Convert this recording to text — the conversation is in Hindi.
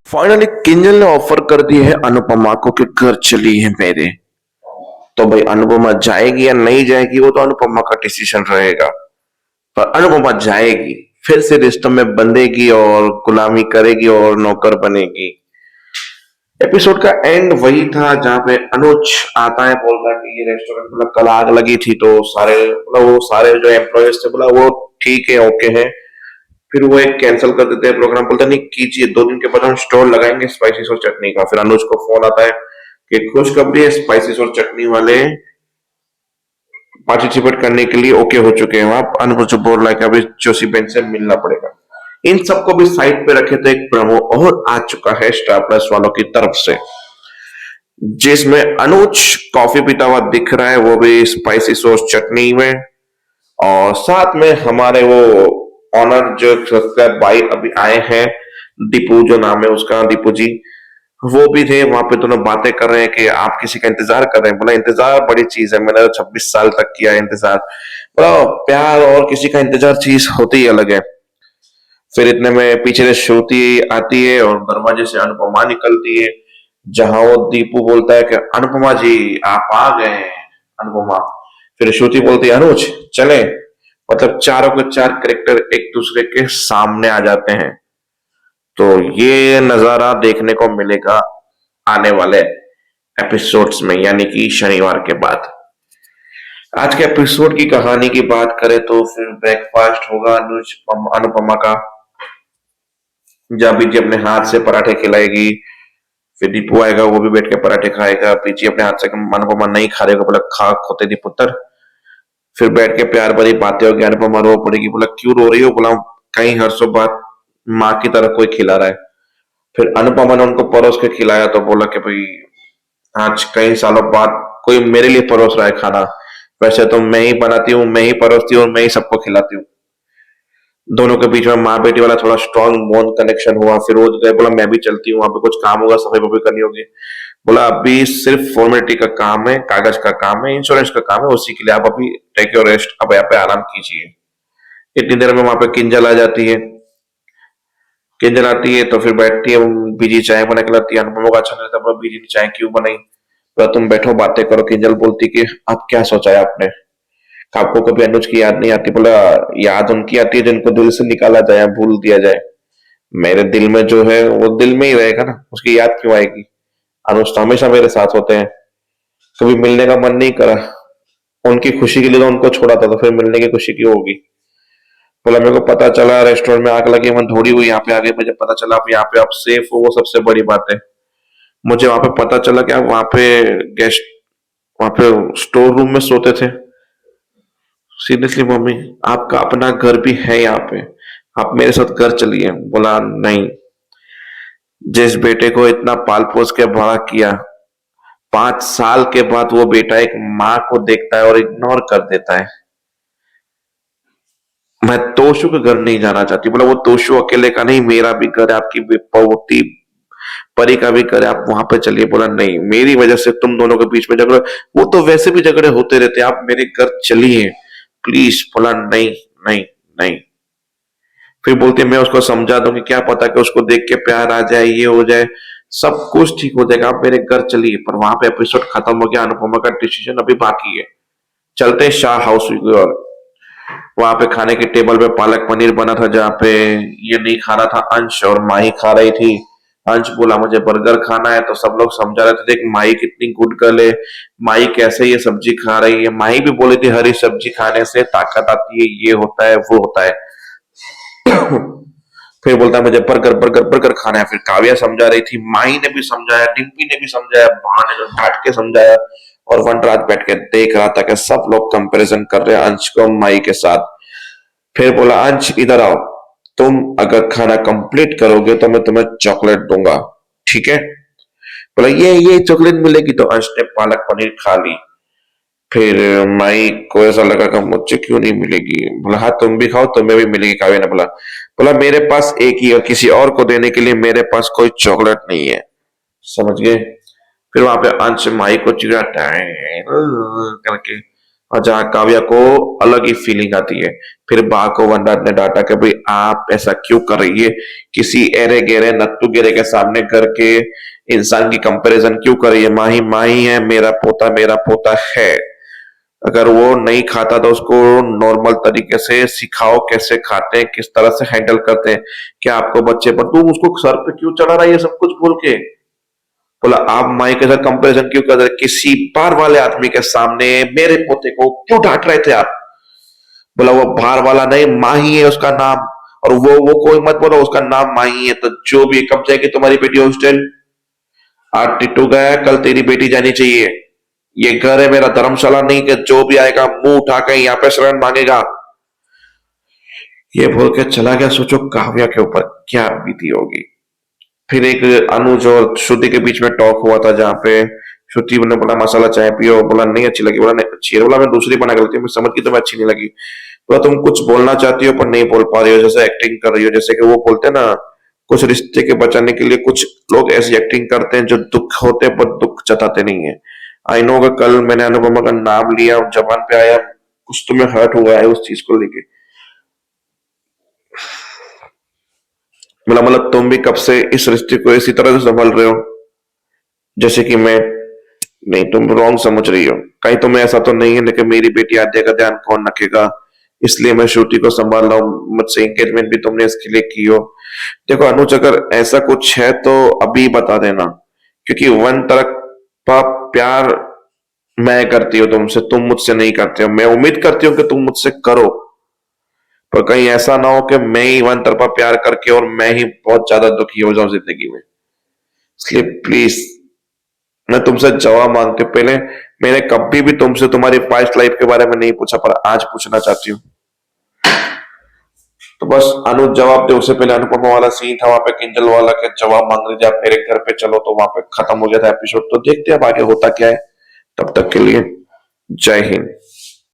फाइनली किंजल ने ऑफर कर दी है अनुपमा को कि घर चली है मेरे। तो भाई अनुपमा जाएगी या नहीं जाएगी वो तो अनुपमा का डिसीजन रहेगा। पर अनुपमा जाएगी, फिर से रिश्तों में बंधेगी और गुलामी करेगी और नौकर बनेगी। एपिसोड का एंड वही था जहां पे अनुज आता है, बोलता है कि ये रेस्टोरेंट मतलब कल आग लगी थी तो सारे मतलब वो सारे जो एम्प्लॉयज थे बोला वो ठीक है, ओके है। फिर वो एक कैंसिल कर देते हैं प्रोग्राम, बोलते नहीं कीजिए, 2 दिन के बाद हम स्टॉल लगाएंगे स्पाइसी सॉस चटनी का। फिर अनुज को फोन आता है कि खुशखबरी है, स्पाइसी सॉस चटनी वाले पार्टिसिपेट करने के लिए ओके हो चुके हैं। वहां अनुज बोल रहा है कि अभी जोशी बेन से मिलना पड़ेगा। इन सबको भी साइड पे रखे तो एक प्रोमो और आ चुका है स्टार प्लस वालों की तरफ से, जिसमें अनुज कॉफी पीता हुआ दिख रहा है, वो भी स्पाइसी सॉस चटनी में। और साथ में हमारे वो ऑनर जो सब्सक्राइब भाई अभी आए हैं, दीपू जो नाम है उसका, दीपू जी, वो भी थे वहां पे। दोनों बातें कर रहे हैं कि आप किसी का इंतजार कर रहे हैं। बोला इंतजार बड़ी चीज है, मैंने तो 26 साल तक किया है इंतजार। बोला प्यार और किसी का इंतजार चीज होती ही अलग है। फिर इतने में पीछे से श्रुति आती है और दरवाजे से अनुपमा निकलती है, जहां वो दीपू बोलता है कि अनुपमा जी आप आ गए हैं। अनुपमा, फिर श्रुति बोलती है अनुज चले। मतलब चारों के चार कैरेक्टर एक दूसरे के सामने आ जाते हैं। तो ये नजारा देखने को मिलेगा आने वाले एपिसोड्स में, यानी कि शनिवार के बाद। आज के एपिसोड की कहानी की बात करें तो फिर ब्रेकफास्ट होगा अनुज अनुपमा का, जहाँ बीजी अपने हाथ से पराठे खिलाएगी। फिर दीपू आएगा, वो भी बैठ के पराठे खाएगा। बीजी अपने हाथ से अनुपमा नहीं खा रहे, बोला खा खोते दी पुत्र। फिर बैठ के प्यार भरी बातें होगी, अनुपमा रो पड़ेगी, बोला क्यों रो रही हो। बोला कहीं हर्षों बात माँ की तरह कोई खिला रहा है। फिर अनुपमा ने उनको परोस के खिलाया तो बोला कि भाई आज कई सालों बाद कोई मेरे लिए परोस रहा है खाना। वैसे तो मैं ही बनाती हूँ, मैं ही परोसती हूँ और मैं ही सबको खिलाती हूँ। दोनों के बीच में माँ बेटी वाला थोड़ा स्ट्रॉन्ग बॉन्ड कनेक्शन हुआ। फिर रोज गए, बोला मैं भी चलती हूँ, वहां पे कुछ काम होगा, सफाई वफाई करनी होगी। बोला अभी सिर्फ फॉर्मेलिटी का काम है, कागज का काम है, इंश्योरेंस का काम है, उसी के लिए आप अभी टेक योर रेस्ट, अब यहाँ पे आराम कीजिए। इतनी देर में वहां पे किंजल आ जाती है। किंजल आती है तो फिर बैठती है, बीजी चाय बना के लाती है। अनुपमा को अच्छा नहीं लगता, बीजी ने चाय क्यों बनाई। बोला तुम बैठो बातें करो। किंजल बोलती कि अब क्या सोचा है आपने, आपको कभी अनुज की याद नहीं आती। बोला याद उनकी आती है जिनको दिल से निकाला जाए, भूल दिया जाए। मेरे दिल में जो है वो दिल में ही रहेगा ना, उसकी याद क्यों आएगी। अनुज तो हमेशा मेरे साथ होते हैं, कभी मिलने का मन नहीं करा। उनकी खुशी के लिए तो उनको छोड़ा था, तो फिर मिलने की खुशी क्यों होगी। बोला मेरे को पता चला रेस्टोरेंट में आग लगी, मैं दौड़ी हुई यहाँ पे आ गई। मुझे पता चला आप यहाँ पे आप सेफ हो, वो सबसे बड़ी बात है। मुझे वहां पे पता चला कि आप वहां पे गेस्ट वहां पे स्टोर रूम में सोते थे। सीरियसली मम्मी, आपका अपना घर भी है यहाँ पे, आप मेरे साथ घर चलिए। बोला नहीं, जिस बेटे को इतना पाल पोस के बड़ा किया, 5 साल के बाद वो बेटा एक माँ को देखता है और इग्नोर कर देता है। मैं तोशु के घर नहीं जाना चाहती। बोला वो तोशु अकेले का नहीं, मेरा भी घर है, आपकी पोती परी का भी घर है, आप वहां पे चलिए। बोला नहीं, मेरी वजह से तुम दोनों के बीच में झगड़ा, वो तो वैसे भी झगड़े होते रहते, आप मेरे घर चलिए प्लीज। बोला नहीं नहीं नहीं। फिर बोलती है मैं उसको समझा दूंगी, क्या पता कि उसको देख के प्यार आ जाए, ये हो जाए, सब कुछ ठीक हो जाएगा, आप मेरे घर चलिए। पर वहां पे एपिसोड खत्म हो गया, अनुपमा का डिसीजन अभी बाकी है। चलते हैं शाह हाउस की ओर। वहां पे खाने की टेबल पे पालक पनीर बना था, जहाँ पे ये नहीं खा रहा था अंश और माही खा रही थी। अंश बोला मुझे बर्गर खाना है, तो सब लोग समझा रहे थे देख माही कितनी गुड गर्ल है, माही कैसे ये सब्जी खा रही है। माही भी बोली थी हरी सब्जी खाने से ताकत आती है, ये होता है वो होता है। फिर बोलता है मुझे बर्गर बर्गर बर्गर खाना है। फिर काव्या समझा रही थी, माही ने भी समझाया, डिम्पी ने भी समझाया, भान ने जो डांट के समझाया, और वनराज बैठ के देख रहा था कि सब लोग कंपैरिजन कर रहे हैं अंश को माही के साथ। फिर बोला अंश इधर आओ, तुम अगर खाना कंप्लीट करोगे तो मैं तुम्हें चॉकलेट दूंगा, ठीक है। बोला ये चॉकलेट मिलेगी, तो अंश ने पालक पनीर खा ली। फिर माई को ऐसा लगा कि मुझे क्यों नहीं मिलेगी। बोला हाँ तुम भी खाओ, तुम्हें भी मिलेगी। काव्या ने बोला, बोला मेरे पास एक ही और किसी और को देने के लिए मेरे पास कोई चॉकलेट नहीं है, समझ गए। फिर वहां पे अंश माई को चिढ़ाता है करके, और जहाँ काव्या को अलग ही फीलिंग आती है। फिर बा को वनराज ने डांटा कि भाई आप ऐसा क्यों कर रही है, किसी एरे गेरे नत्थु गेरे के सामने करके इंसान की कंपैरिजन क्यों कर रही है। माही है, मेरा पोता है। अगर वो नहीं खाता तो उसको नॉर्मल तरीके से सिखाओ कैसे खाते हैं, किस तरह से हैंडल करते हैं। क्या आपको बच्चे पर तुम उसको सर पे क्यों चढ़ा रहा है ये सब कुछ बोल के। बोला आप माई के साथ कंपैरिजन क्यों कर रहे, किसी बाहर वाले आदमी के सामने मेरे पोते को क्यों डांट रहे थे आप। बोला वो बाहर वाला नहीं, माही है उसका नाम। और वो कोई मत बोलो, उसका नाम माही है। तो जो भी, कब जाएगी तुम्हारी बेटी हॉस्टल। आज टिट्टू गया, कल तेरी बेटी जानी चाहिए। ये घर है मेरा, धर्मशाला नहीं कि जो भी आएगा मुंह उठा के यहाँ पे शरण मांगेगा। ये बोल के चला गया। सोचो काव्या के ऊपर क्या बीती होगी। फिर एक अनुज और श्रुति के बीच में टॉक हुआ था, जहाँ पे श्रुति ने बोला मसाला चाय पियो, बोला नहीं अच्छी लगी, बोला नहीं अच्छी है, बोला मैं दूसरी बना के लाती हूँ, मैं समझ की तुम्हें अच्छी नहीं लगी। बोला तुम कुछ बोलना चाहती हो पर नहीं बोल पा रही हो, जैसे एक्टिंग कर रही हो। जैसे कि वो बोलते हैं ना, कुछ रिश्ते के बचाने के लिए कुछ लोग ऐसी एक्टिंग करते हैं जो दुख होते हैं पर दुख जताते नहीं है। आई नो कि कल मैंने अनुपमा का नाम लिया और जबान पे आया, कुछ तुम्हें हर्ट हुआ है उस चीज को लेके। मतलब तुम भी कब से इस रिश्ते को इसी तरह से संभाल रहे हो जैसे कि मैं। नहीं, तुम रॉन्ग समझ रही हो। कहीं तुम्हें ऐसा तो नहीं है लेकिन मेरी बेटी आद्या का ध्यान कौन रखेगा, इसलिए मैं श्रुति को संभाल रहा हूँ। मुझसे एंगेजमेंट भी तुमने इसके लिए की हो। देखो अनुज, अगर ऐसा कुछ है तो अभी बता देना, क्योंकि वन तरफा प्यार मैं करती हूँ तुमसे, तुम मुझसे नहीं करते हो। मैं उम्मीद करती हूँ कि तुम मुझसे करो, पर कहीं ऐसा ना हो कि मैं ही वन तरफा प्यार करके और मैं ही बहुत ज्यादा दुखी हो जाऊं जिंदगी में। इसलिए प्लीज, मैं तुमसे जवाब मांगते पहले, मैंने कभी भी तुमसे तुम्हारी पास्ट लाइफ के बारे में नहीं पूछा, पर आज पूछना चाहती हूँ। तो बस अनुज जवाब दे। उससे पहले अनुपमा वाला सीन था वहां पे, किंजल वाला के जवाब मांग रहे थे आप मेरे घर पे चलो, तो वहां पे खत्म हो गया था एपिसोड। तो देखते हैं अब आगे होता क्या है। तब तक के लिए जय हिंद।